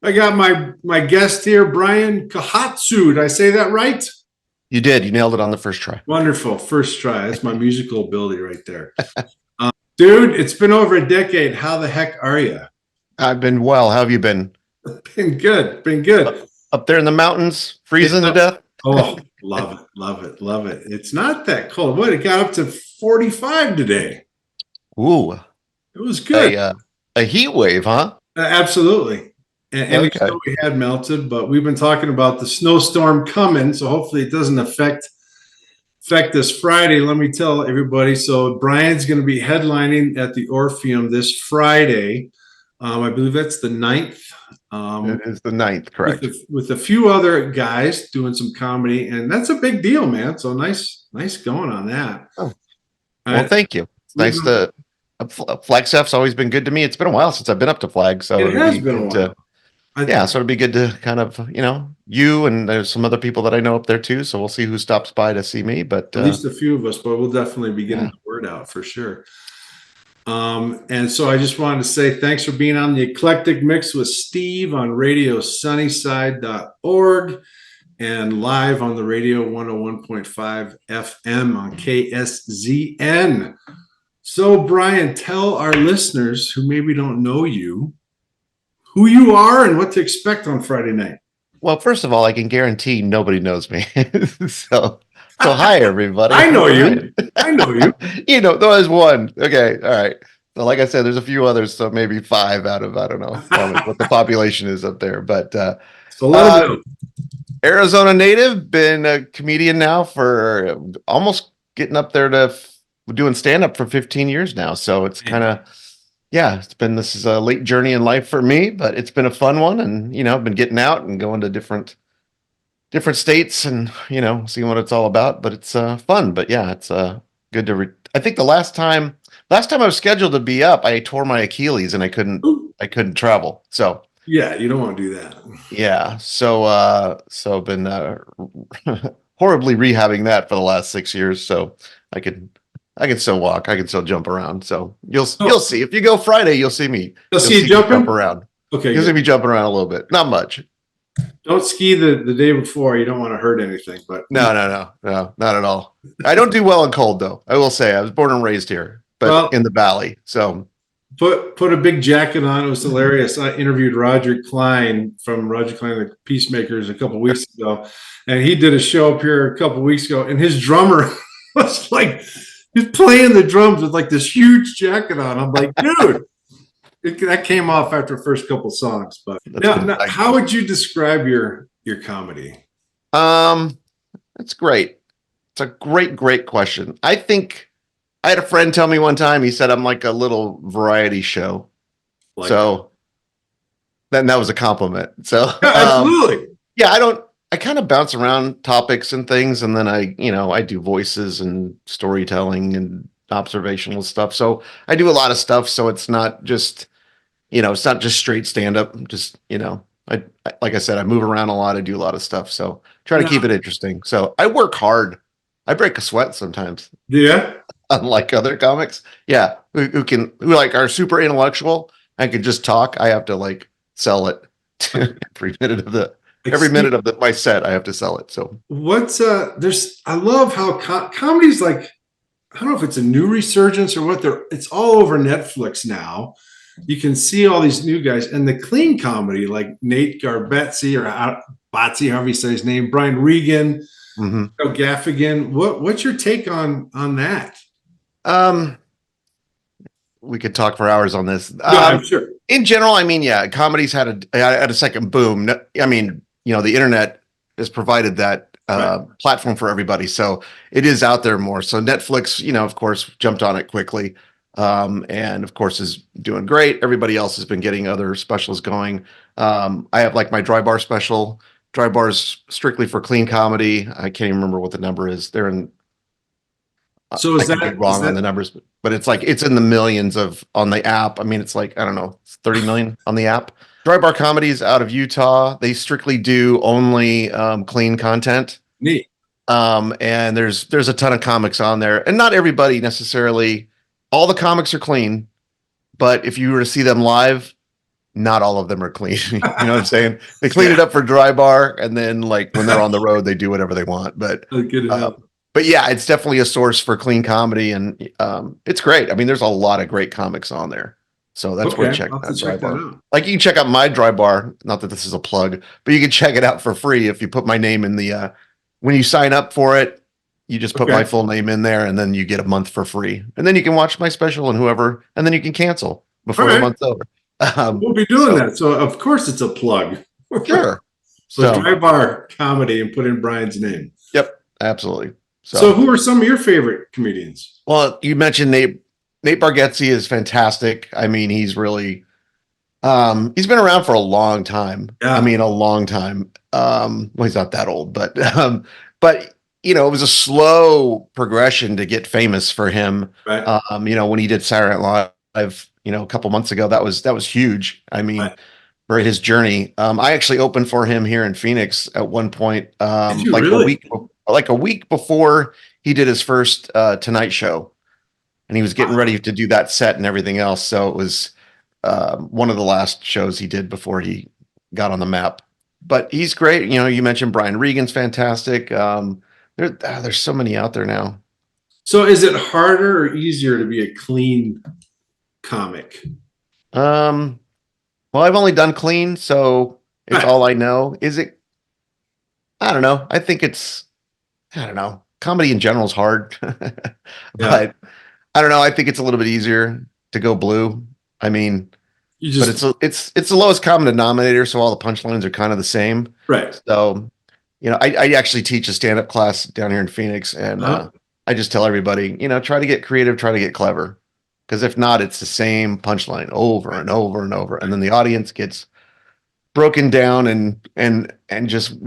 I got my guest here, Brian Kohatsu. Did I say that right? You did. You nailed it on the first try. Wonderful. First try. That's my musical ability right there. Dude, it's been over a decade. How the heck are you? I've been well. How have you been? Been good. Been good. Up there in the mountains, freezing to death? Oh, love it. Love it. Love it. It's not that cold. What? It got up to 45 today. Ooh, It was good. a heat wave, huh? Absolutely. And the Okay. snow we had melted, but we've been talking about the snowstorm coming, so hopefully it doesn't affect this Friday. Let me tell everybody. So Brian's going to be headlining at the Orpheum this Friday. I believe that's the 9th. It is the 9th, correct? With a few other guys doing some comedy, and that's a big deal, man. So nice going on that. Oh, well, thank you. It's nice to Flagstaff's always been good to me. It's been a while since I've been up to Flag, so it has been a while. So it'd be good to kind of, you and there's some other people that I know up there too. So we'll see who stops by to see me. But at least a few of us, but we'll definitely be getting the word out for sure. And so I just wanted to say thanks for being on the Eclectic Mix with Steve on radiosunnyside.org and live on the radio 101.5 FM on KSZN. So Brian, tell our listeners who maybe don't know you who you are and what to expect on Friday night. Well, first of all, I can guarantee nobody knows me. so hi, everybody. I know you. I know you. There was one. Okay. All right. So like I said, there's a few others. So maybe 5 out of, I don't know what the population is up there. But Arizona native, been a comedian now for almost getting up there to doing stand-up for 15 years now. So it's kind of, this is a late journey in life for me, but it's been a fun one. And, I've been getting out and going to different states and, seeing what it's all about, but it's fun. But yeah, it's good to, I think the last time I was scheduled to be up, I tore my Achilles and I couldn't travel. So yeah, you don't want to do that. Yeah. So I've been horribly rehabbing that for the last 6 years. So I can still walk. I can still jump around. So you'll see. If you go Friday, you'll see me. You'll see you jumping? Jump around. Okay. You'll see me jumping around a little bit. Not much. Don't ski the day before. You don't want to hurt anything. But no, not at all. I don't do well in cold though. I will say I was born and raised here, but in the valley. So put a big jacket on. It was hilarious. I interviewed Roger Klein from Roger Klein the Peacemakers a couple of weeks ago, and he did a show up here a couple of weeks ago, and his drummer was like, he's playing the drums with like this huge jacket on. I'm like, dude, that came off after the first couple songs. But now, how would you describe your comedy? That's great. It's a great question. I think I had a friend tell me one time, he said, I'm like a little variety show. So then that was a compliment. So absolutely. I kind of bounce around topics and things. And then I do voices and storytelling and observational stuff. So I do a lot of stuff. So it's not just, it's not just straight stand up. Just, I like I said, I move around a lot. I do a lot of stuff. So try to keep it interesting. So I work hard. I break a sweat sometimes. Yeah. Unlike other comics. Yeah. Who like are super intellectual. I could just talk. I have to like sell it every minute of my set. I have to sell it. So I love how comedy's like, I don't know if it's a new resurgence or what, it's all over Netflix now. You can see all these new guys and the clean comedy like Nate Garbetsy or Batsy, however you say his name, Brian Regan, Gaffigan. What's your take on that? We could talk for hours on this. I'm sure. In general, I mean, comedy's had a second boom. I mean, the internet has provided that platform for everybody, so it is out there more. So Netflix, of course, jumped on it quickly, and of course is doing great. Everybody else has been getting other specials going. I have like my Dry Bar special. Dry Bar's strictly for clean comedy. I can't even remember what the number is. They're in. So is that wrong on the numbers, but it's like it's in the millions on the app. I mean, it's like I don't know, it's 30 million on the app. Dry Bar Comedies out of Utah. They strictly do only clean content. Neat. And there's a ton of comics on there, and not everybody necessarily. All the comics are clean, but if you were to see them live, not all of them are clean. You know what I'm saying? They clean it Yeah. up for dry bar, and then like when they're on the road, they do whatever they want. Good to Uh, know. but yeah, it's definitely a source for clean comedy, and it's great. I mean, there's a lot of great comics on there, so that's worth Okay, checking I'll have to out. Dry check that bar, out. like you can check out my dry bar. Not that this is a plug, but you can check it out for free if you put my name in the. When you sign up for it, you just put my Okay. full name in there, and then you get a month for free, and then you can watch my special and whoever, and then you can cancel All before the right. month's over. We'll be doing So that. So of course it's a plug. sure. So So dry bar comedy and put in Brian's name. yep, absolutely. So So who are some of your favorite comedians? well, you mentioned Nate Bargatze is fantastic. I mean, he's really he's been around for a long time. I Yeah. mean, a long time. Well, he's not that old, but you know, it was a slow progression to get famous for him. Right. You know, when he did Saturday Night Live, you know, a couple months ago, that was huge. I mean, Right. for his journey. I actually opened for him here in Phoenix at one point, Did you really? like a week before he did his first Tonight Show, and he was getting Wow. ready to do that set and everything else. So it was one of the last shows he did before he got on the map. But he's great. You know, you mentioned Brian Regan's fantastic. There's so many out there now. So is it harder or easier to be a clean comic? Um, well, I've only done clean, so it's all I know. Is it? I don't know. I don't know. Comedy in general is hard, Yeah. but I don't know. I think it's a little bit easier to go blue. I mean, You but just it's the lowest common denominator, so all the punchlines are kind of the same. right. So, you know, I actually teach a stand-up class down here in Phoenix, and Uh-huh. I just tell everybody, you know, try to get creative, try to get clever, because if not, it's the same punchline over Right. and over and over, and then the audience gets broken down and just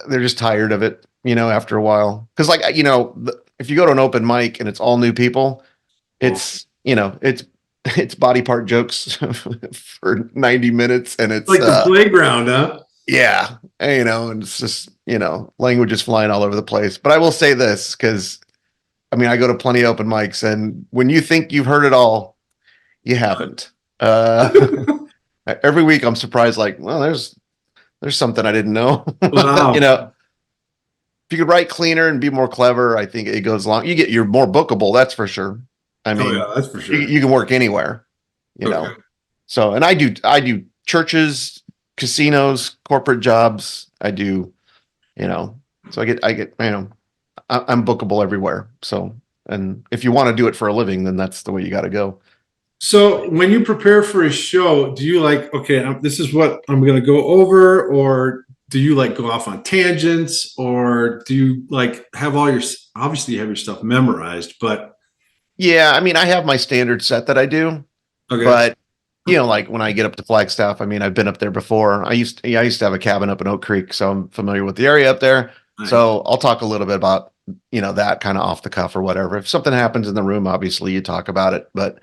they're just tired of it, you know, after a while. Because like you know, if you go to an open mic and it's all new people, Oh. it's you know it's body part jokes for 90 minutes, and it's Like the playground, huh? yeah, and, you know, and it's just you know language is flying all over the place. But I will say this because I mean I go to plenty of open mics, and when you think you've heard it all, you haven't. Every week I'm surprised, like, well, there's something I didn't know. You Wow. know, if you could write cleaner and be more clever, I think it goes along. You're more bookable, that's for sure. I Oh mean, yeah, that's for you, sure. you can work anywhere, you Okay. know. So, and I do churches, casinos, corporate jobs. I do, you know. So I get, you know, I'm bookable everywhere. So, and if you want to do it for a living, then that's the way you got to go. So when you prepare for a show, do you like, okay, this is what I'm going to go over, or do you like go off on tangents, or do you like have all your, obviously you have your stuff memorized, but Yeah, I mean, I have my standard set that I do. okay. But you know, like when I get up to Flagstaff, I mean, I've been up there before. I used to have a cabin up in Oak Creek, so I'm familiar with the area up there. Nice. So I'll talk a little bit about, you know, that kind of off the cuff or whatever. If something happens in the room, obviously you talk about it. But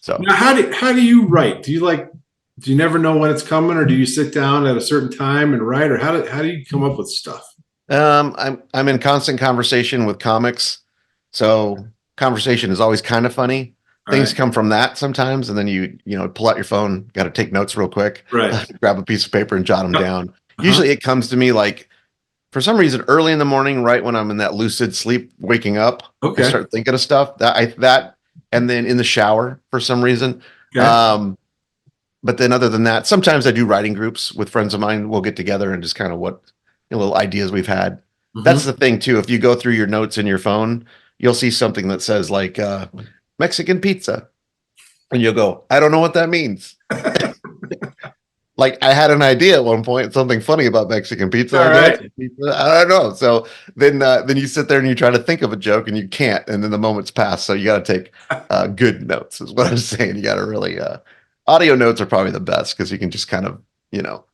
so Now, how do you write? Do you like, do you never know when it's coming, or do you sit down at a certain time and write, or how do you come up with stuff? I'm in constant conversation with comics. So conversation is always kind of funny. All Things right. come from that sometimes, and then you know pull out your phone, got to take notes real quick, Right. grab a piece of paper and jot them Yep. down. Uh-huh. Usually it comes to me like for some reason early in the morning, right when I'm in that lucid sleep, waking up, I Okay. start thinking of stuff and then in the shower for some reason. Okay. Um, but then other than that, sometimes I do writing groups with friends of mine. We'll get together and just kind of what you know, little ideas we've had. That's Mhm. the thing too. If you go through your notes in your phone, you'll see something that says like Mexican pizza, and you'll go, I don't know what that means. Like I had an idea at one point, something funny about Mexican pizza. All Like right. Mexican pizza, I don't know. So then you sit there and you try to think of a joke and you can't, and then the moment's passed. So you got to take good notes, is what I'm saying. You got to really audio notes are probably the best because you can just kind of you know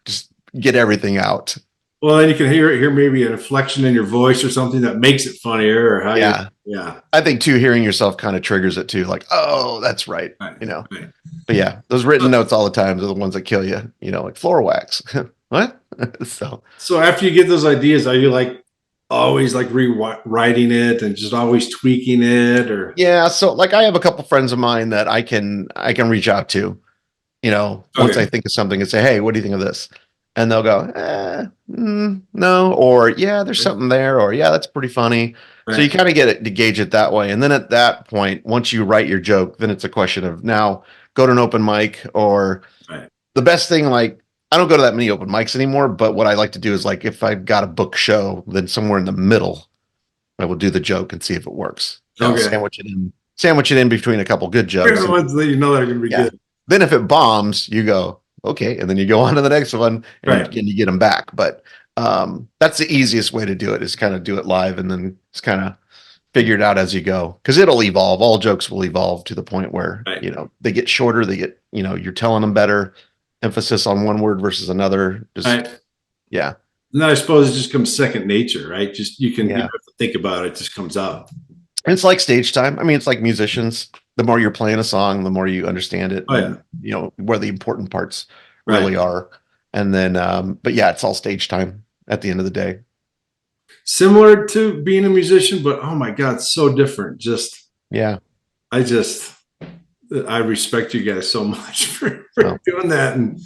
just get everything out. Well, then you can hear maybe an inflection in your voice or something that makes it funnier, or how you, Yeah, yeah. I think too, hearing yourself kind of triggers it too. Like, oh, that's right, Right. you know. Right. But yeah, those written notes all the time are the ones that kill you. You know, like floor wax. What? So So after you get those ideas, are you like always like rewriting it and just always tweaking it, or yeah, so like I have a couple friends of mine that I can reach out to, once I Okay. think of something and say, hey, what do you think of this? And they'll go, no, or yeah, there's something there, or yeah, that's pretty funny. So you Right. kind of get it to gauge it that way. And then at that point, once you write your joke, then it's a question of now go to an open mic, or Right. the best thing, like I don't go to that many open mics anymore, but what I like to do is like if I've got a book show, then somewhere in the middle, I will do the joke and see if it works. Okay. Sandwich it in between a couple good We're jokes. the And ones that you know that are going to be yeah. good. Then if it bombs, you go, okay. And then you go on to the next one Right. and you get them back. But that's the easiest way to do it, is kind of do it live and then just kind of figure it out as you go. Cause it'll evolve. All jokes will evolve to the point where, Right. they get shorter, they get, you're telling them better, emphasis on one word versus another. Just, Right. yeah. And then I suppose it just comes second nature, right? Just you don't Yeah. have to think about it; it just comes out. And it's like stage time. I mean, it's like musicians. The more you're playing a song, the more you understand it Oh yeah. and, where the important parts Right. really are. And then, but yeah, it's all stage time at the end of the day. Similar to being a musician, but oh my God, so different. Yeah. I just, I respect you guys so much for So doing that, and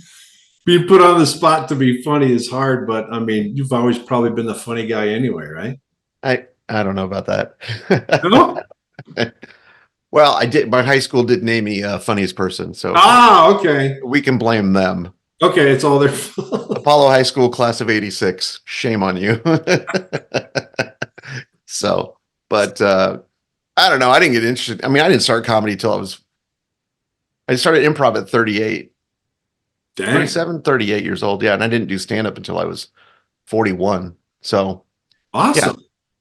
being put on the spot to be funny is hard. But I mean, you've always probably been the funny guy anyway, right? I don't know about No? that. Well, I did. My high school did name me funniest person, so Okay. we can blame them. Okay, it's all their fault. Apollo High School, class of '86. Shame on you. So, but I don't know. I didn't get interested. I mean, I didn't start comedy till I started improv at 38, Dang. 37, 38 years old. Yeah. And I didn't do stand up until I was 41. So, yeah, Awesome.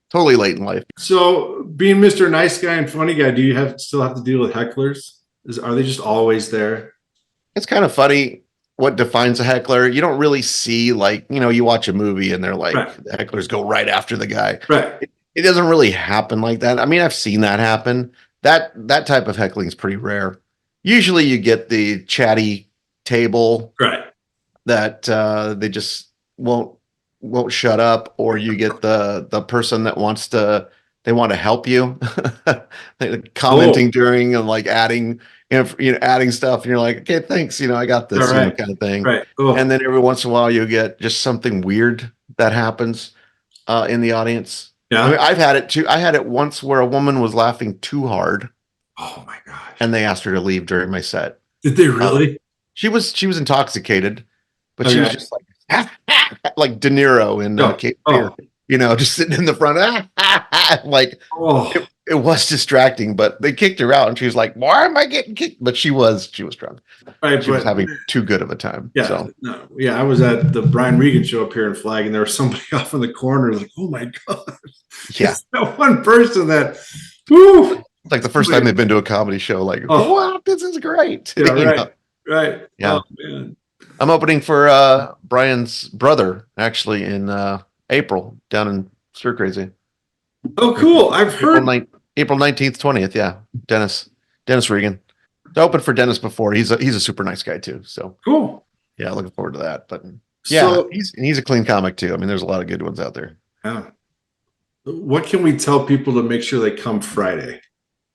totally late in life. So being Mr. Nice Guy and Funny Guy, do you still have to deal with hecklers? Are they just always there? It's kind of funny what defines a heckler. You don't really see, like, you watch a movie and they're like, Right. the hecklers go right after the guy. Right. It doesn't really happen like that. I mean, I've seen that happen. That type of heckling is pretty rare. Usually you get the chatty table Right. that they just won't shut up, or you get the person that they want to help you. They're commenting during and like adding adding stuff, and you're like, okay, thanks, I got All this, right. kind of thing. Right. And Oh, then every once in a while you get just something weird that happens in the audience. I mean, yeah. I've had it too. I had it once where a woman was laughing too hard Oh my gosh. and they asked her to leave during my set. Did they Uh, really? she was intoxicated, but she was Okay. just like like De Niro in Oh, Cape Fear, oh, just sitting in the front, like oh. it was distracting. But they kicked her out, and she was like, "Why am I getting kicked?" But she was drunk. Right, She was but having too good of a time. yeah, So no, yeah. I was at the Brian Regan show up here in Flag, and there was somebody off in the corner. Like, oh my god, yeah, it's that one person that, whoo, it's like the first time they've been to a comedy show. Like, oh, wow, this is great. yeah, right, right. Yeah. Oh man. I'm opening for Brian's brother actually in April down in Stir Crazy. Oh, cool. I've heard. April 19th, 20th. Yeah. Dennis Regan. I opened for Dennis before. He's a super nice guy too. So Cool. yeah, looking forward to that. But yeah, So, he's a clean comic too. I mean, there's a lot of good ones out there. yeah. What can we tell people to make sure they come Friday,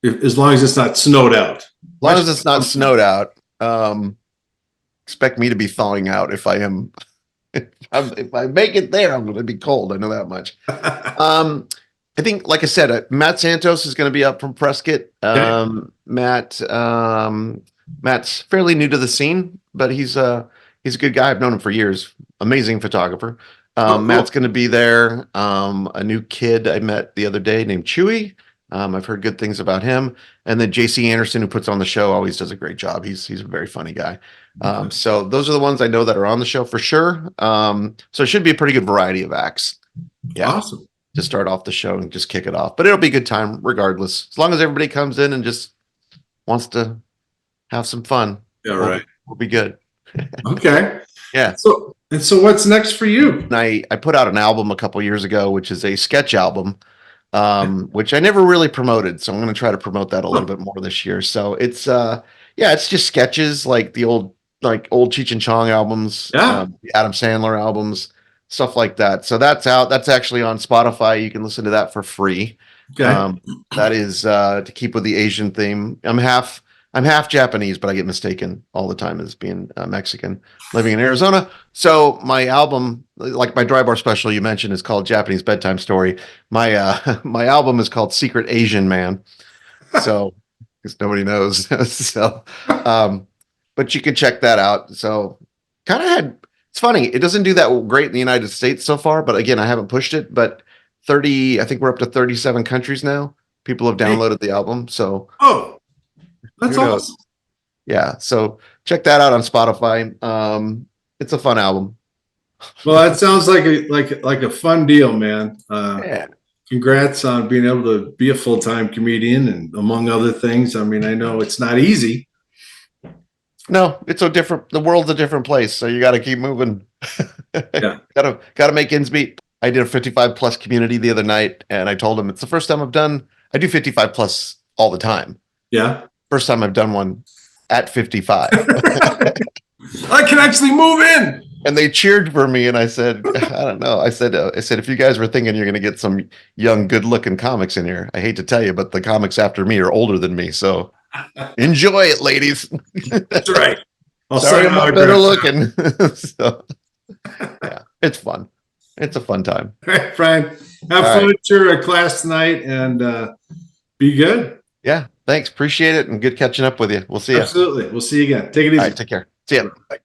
as long as it's not snowed out? As long as it's not snowed out, expect me to be thawing out if I am. If I make it there, I'm going to be cold. I know that much. I think, like I said, Matt Santos is going to be up from Prescott. Matt's fairly new to the scene, but he's a good guy. I've known him for years. Amazing photographer. Cool. Matt's going to be there. A new kid I met the other day named Chewy. I've heard good things about him. And then JC Anderson, who puts on the show, always does a great job. He's a very funny guy. So those are the ones I know that are on the show for sure. So it should be a pretty good variety of acts. Yeah. Awesome. To start off the show and just kick it off. But it'll be a good time regardless. As long as everybody comes in and just wants to have some fun. Yeah, right. We'll be good. Okay. Yeah. So what's next for you? And I put out an album a couple years ago, which is a sketch album, which I never really promoted. So I'm going to try to promote that a little bit more this year. So it's it's just sketches like the old Cheech and Chong albums, Yeah. the Adam Sandler albums, stuff like that. So that's out. That's actually on Spotify. You can listen to that for free. Okay. That is to keep with the Asian theme. I'm I'm half Japanese, but I get mistaken all the time as being Mexican living in Arizona. So my album, like my Dry Bar special you mentioned, is called Japanese Bedtime Story. My my album is called Secret Asian Man. So because nobody knows. So, but you can check that out. So kind of had. It's funny. It doesn't do that great in the United States so far, but again, I haven't pushed it. But 30, I think we're up to 37 countries now. People have downloaded the album. So Oh, that's who knows? awesome. Yeah. So check that out on Spotify. It's a fun album. Well, that sounds like a fun deal, man. Yeah. Congrats on being able to be a full-time comedian and among other things. I mean, I know it's not easy. No, it's so different. The world's a different place, so you got to keep moving. Yeah. Got to make ends meet. I did a 55 plus community the other night, and I told them it's the first time I've done. I do 55 plus all the time. Yeah. First time I've done one at 55. I can actually move in. And they cheered for me, and I said, I don't know. I said, if you guys were thinking you're going to get some young, good-looking comics in here, I hate to tell you, but the comics after me are older than me, so enjoy it, ladies. That's right. Sorry, I'm not better looking. So, yeah, it's fun. It's a fun time. All right, Brian. Have fun at your class tonight, and be good. Yeah, thanks. Appreciate it, and good catching up with you. We'll see you. Absolutely. We'll see you again. Take it easy. All right, take care. See ya. Bye.